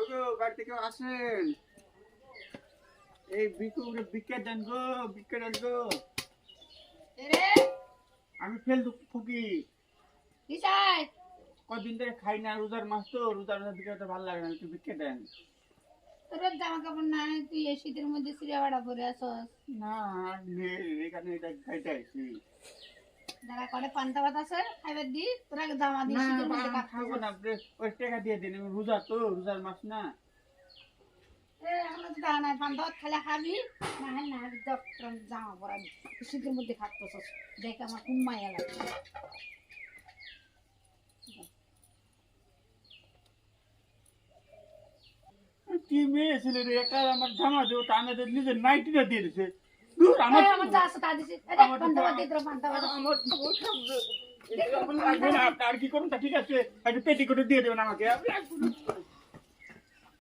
ওগো বাড়িতে কেউ আসেন? এই ভিক্ষা দেন গো, ভিক্ষা দেন গো। আমি ফেল ফুকি কি চাই? কদিন ধরে খাই না, রোজার মাস তো, রোজার মাস ভিক্ষা ভালো লাগে না, একটু ভিক্ষা দেন। তোর জামা কাপড় নাই, তুই এই শীতের মধ্যে সিরিয়া ভাড়া করে আসস। না আর নেই, এখানে এটা খাইতে আইছি। যারা করে পান্তা ভাত আছে খাইবার দি, তোরা জামা দিয়ে না শীতের মধ্যে খাবো কাটতে না, ওই টাকা দিয়ে দিন, রোজা তো, রোজার মাস না। এখন তো দেখা নাই পান্তা ভাত খালে খাবি না, হয় না ডক্টর জামা পরাবি শীতের মধ্যে খাটতেছস। দেখ আমার কোন মায়া লাগে। কি মেয়ে ছেলে রে, একা আমার জামা দেবো তা আমাদের নিজের নাইটিটা দিয়ে দিছে। দূর আমার আমার যা আছে তা দিছি, পান্তা ভাত দিয়ে তোর পান্তা ভাত। আমার লাগবে না, আর কি করুন তা ঠিক আছে, একটা পেটি করে দিয়ে দেবেন আমাকে।